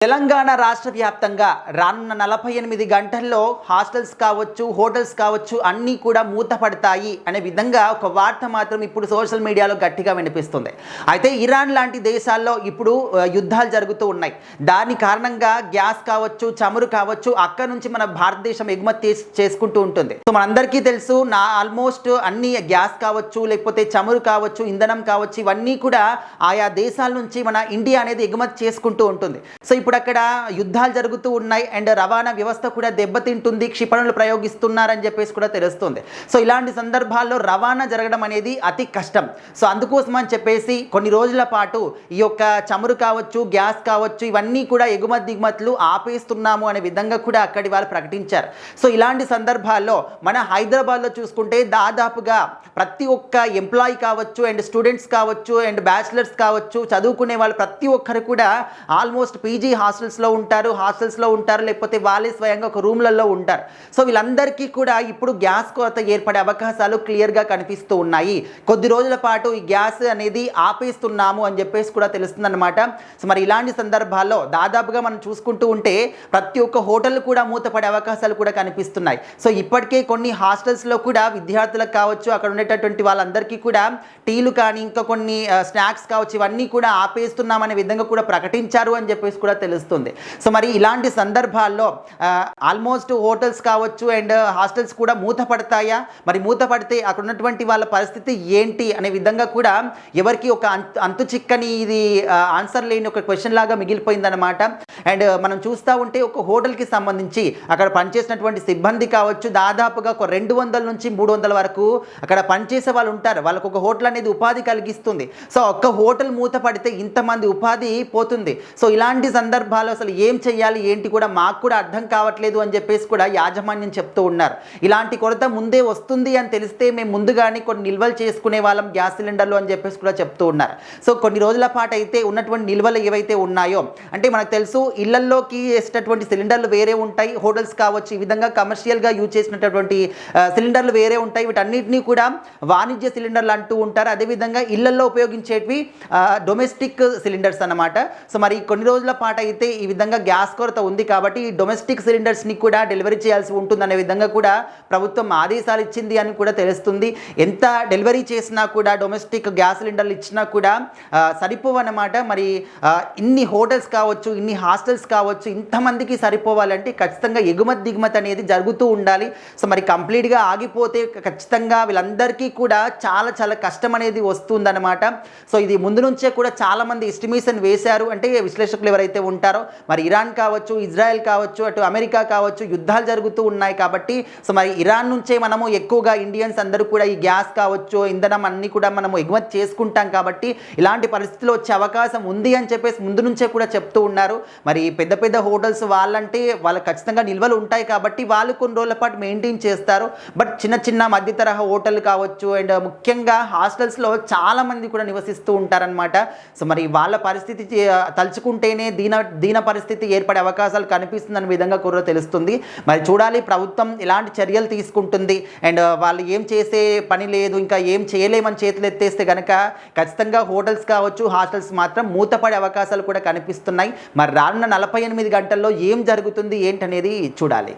తెలంగాణ రాష్ట్ర వ్యాప్తంగా రానున్న 48 గంటల్లో హాస్టల్స్ కావచ్చు, హోటల్స్ కావచ్చు అన్నీ కూడా మూతపడతాయి అనే విధంగా ఒక వార్త మాత్రం ఇప్పుడు సోషల్ మీడియాలో గట్టిగా వినిపిస్తుంది. అయితే ఇరాన్ లాంటి దేశాల్లో ఇప్పుడు యుద్ధాలు జరుగుతూ ఉన్నాయి. దాని కారణంగా గ్యాస్ కావచ్చు, చమురు కావచ్చు అక్కడ నుంచి మన భారతదేశం ఎగుమతి చేసుకుంటూ ఉంటుంది. సో మనందరికీ తెలుసు, ఆల్మోస్ట్ అన్ని గ్యాస్ కావచ్చు, లేకపోతే చమురు కావచ్చు, ఇంధనం కావచ్చు, ఇవన్నీ కూడా ఆయా దేశాల నుంచి మన ఇండియా అనేది ఎగుమతి చేసుకుంటూ ఉంటుంది. సో ఇప్పుడు అక్కడ యుద్ధాలు జరుగుతూ ఉన్నాయి అండ్ రవాణా వ్యవస్థ కూడా దెబ్బతింటుంది, క్షిపణులు ప్రయోగిస్తున్నారని చెప్పేసి కూడా తెలుస్తుంది. సో ఇలాంటి సందర్భాల్లో రవాణా జరగడం అనేది అతి కష్టం. సో అందుకోసం అని చెప్పేసి కొన్ని రోజుల పాటు ఈ యొక్క చమురు కావచ్చు, గ్యాస్ కావచ్చు, ఇవన్నీ కూడా ఎగుమతి దిగుమతులు ఆపేస్తున్నాము అనే విధంగా కూడా అక్కడి వాళ్ళు ప్రకటించారు. సో ఇలాంటి సందర్భాల్లో మన హైదరాబాద్లో చూసుకుంటే దాదాపుగా ప్రతి ఒక్క ఎంప్లాయీ కావచ్చు అండ్ స్టూడెంట్స్ కావచ్చు అండ్ బ్యాచిలర్స్ కావచ్చు, చదువుకునే వాళ్ళు ప్రతి ఒక్కరు కూడా ఆల్మోస్ట్ పీజీ హాస్టల్స్లో ఉంటారు, లేకపోతే వాళ్ళే స్వయంగా ఒక రూమ్లలో ఉంటారు. సో వీళ్ళందరికీ కూడా ఇప్పుడు గ్యాస్ కొరత ఏర్పడే అవకాశాలు క్లియర్గా కనిపిస్తూ ఉన్నాయి. కొద్ది రోజుల పాటు ఈ గ్యాస్ అనేది ఆపేస్తున్నాము అని చెప్పేసి కూడా తెలుస్తుందన్నమాట. సో మరి ఇలాంటి సందర్భాల్లో దాదాపుగా మనం చూసుకుంటూ ఉంటే ప్రతి ఒక్క హోటల్ కూడా మూతపడే అవకాశాలు కూడా కనిపిస్తున్నాయి. సో ఇప్పటికే కొన్ని హాస్టల్స్లో కూడా విద్యార్థులకు కావచ్చు, అక్కడ ఉండేటటువంటి వాళ్ళందరికీ కూడా టీలు కానీ ఇంకా కొన్ని స్నాక్స్ కావచ్చు, ఇవన్నీ కూడా ఆపేస్తున్నామనే విధంగా కూడా ప్రకటించారు అని చెప్పేసి కూడా తెలుస్తుంది. సో మరి ఇలాంటి సందర్భాల్లో ఆల్మోస్ట్ హోటల్స్ కావచ్చు అండ్ హాస్టల్స్ కూడా మూతపడతాయా, మరి మూతపడితే అక్కడ ఉన్నటువంటి వాళ్ళ పరిస్థితి ఏంటి అనే విధంగా కూడా ఎవరికి ఒక అంతు చిక్కని ఇది ఆన్సర్ లేని ఒక క్వశ్చన్ లాగా మిగిలిపోయిందనమాట. అండ్ మనం చూస్తూ ఉంటే ఒక హోటల్కి సంబంధించి అక్కడ పనిచేసినటువంటి సిబ్బంది కావచ్చు, దాదాపుగా ఒక 200 నుంచి 300 వరకు అక్కడ పనిచేసే వాళ్ళు ఉంటారు. వాళ్ళకు ఒక హోటల్ అనేది ఉపాధి కలిగిస్తుంది. సో ఒక్క హోటల్ మూతపడితే ఇంతమంది ఉపాధి పోతుంది. సో ఇలాంటి సందర్భాలు అసలు ఏం చేయాలి ఏంటి కూడా మాకు కూడా అర్థం కావట్లేదు అని చెప్పేసి కూడా యాజమాన్యం చెప్తూ ఉన్నారు. ఇలాంటి కొరత ముందే వస్తుంది అని తెలిస్తే మేము ముందుగానే కొన్ని నిల్వలు చేసుకునే వాళ్ళం గ్యాస్ సిలిండర్లు అని చెప్పేసి కూడా చెప్తూ ఉన్నారు. సో కొన్ని రోజుల పాటు అయితే ఉన్నటువంటి నిల్వలు ఏవైతే ఉన్నాయో, అంటే మనకు తెలుసు ఇళ్లల్లోకి వేసేటటువంటి సిలిండర్లు వేరే ఉంటాయి, హోటల్స్ కావచ్చు ఈ విధంగా కమర్షియల్గా యూజ్ చేసినటువంటి సిలిండర్లు వేరే ఉంటాయి. వీటన్నిటినీ కూడా వాణిజ్య సిలిండర్లు అంటూ ఉంటారు. అదేవిధంగా ఇళ్లల్లో ఉపయోగించేటివి డొమెస్టిక్ సిలిండర్స్ అన్నమాట. సో మరి కొన్ని రోజుల పాటు అయితే ఈ విధంగా గ్యాస్ కొరత ఉంది కాబట్టి ఈ డొమెస్టిక్ సిలిండర్స్ని కూడా డెలివరీ చేయాల్సి ఉంటుందనే విధంగా కూడా ప్రభుత్వం ఆదేశాలు ఇచ్చింది అని కూడా తెలుస్తుంది. ఎంత డెలివరీ చేసినా కూడా డొమెస్టిక్ గ్యాస్ సిలిండర్లు ఇచ్చినా కూడా సరిపోవన్నమాట. మరి ఇన్ని హోటల్స్ కావచ్చు, ఇన్ని హాస్టల్స్ కావచ్చు, ఇంతమందికి సరిపోవాలంటే ఖచ్చితంగా ఎగుమతి దిగుమతి అనేది జరుగుతూ ఉండాలి. సో మరి కంప్లీట్గా ఆగిపోతే ఖచ్చితంగా వీళ్ళందరికీ కూడా చాలా చాలా కష్టం అనేది వస్తుందన్నమాట. సో ఇది ముందు నుంచే కూడా చాలామంది ఎస్టిమేషన్ వేశారు. అంటే విశ్లేషకులు ఎవరైతే ఉంటారో, మరి ఇరాన్ కావచ్చు, ఇజ్రాయెల్ కావచ్చు, అటు అమెరికా కావచ్చు, యుద్ధాలు జరుగుతూ ఉన్నాయి కాబట్టి సో మరి ఇరాన్ నుంచే మనము ఎక్కువగా ఇండియన్స్ అందరూ కూడా ఈ గ్యాస్ కావచ్చు, ఇంధనం అన్నీ కూడా మనము ఎగుమతి చేసుకుంటాం కాబట్టి ఇలాంటి పరిస్థితులు వచ్చే అవకాశం ఉంది అని చెప్పేసి ముందు నుంచే కూడా చెప్తూ ఉన్నారు. మరి పెద్ద పెద్ద హోటల్స్ వాళ్ళంటే వాళ్ళకి ఖచ్చితంగా నిల్వలు ఉంటాయి కాబట్టి వాళ్ళు కొన్ని రోజుల పాటు మెయింటైన్ చేస్తారు. బట్ చిన్న చిన్న మధ్య తరహా హోటల్ కావచ్చు అండ్ ముఖ్యంగా హాస్టల్స్లో చాలామంది కూడా నివసిస్తూ ఉంటారనమాట. సో మరి వాళ్ళ పరిస్థితి తలుచుకుంటేనే దీన పరిస్థితి ఏర్పడే అవకాశాలు కనిపిస్తుందనే విధంగా కూడా తెలుస్తుంది. మరి చూడాలి ప్రభుత్వం ఎలాంటి చర్యలు తీసుకుంటుంది. అండ్ వాళ్ళు ఏం చేసే పని లేదు, ఇంకా ఏం చేయలేమని చేతులు ఎత్తేస్తే కనుక ఖచ్చితంగా హోటల్స్ కావచ్చు, హాస్టల్స్ మాత్రం మూతపడే అవకాశాలు కూడా కనిపిస్తున్నాయి. మరి రానున్న 48 గంటల్లో ఏం జరుగుతుంది ఏంటనేది చూడాలి.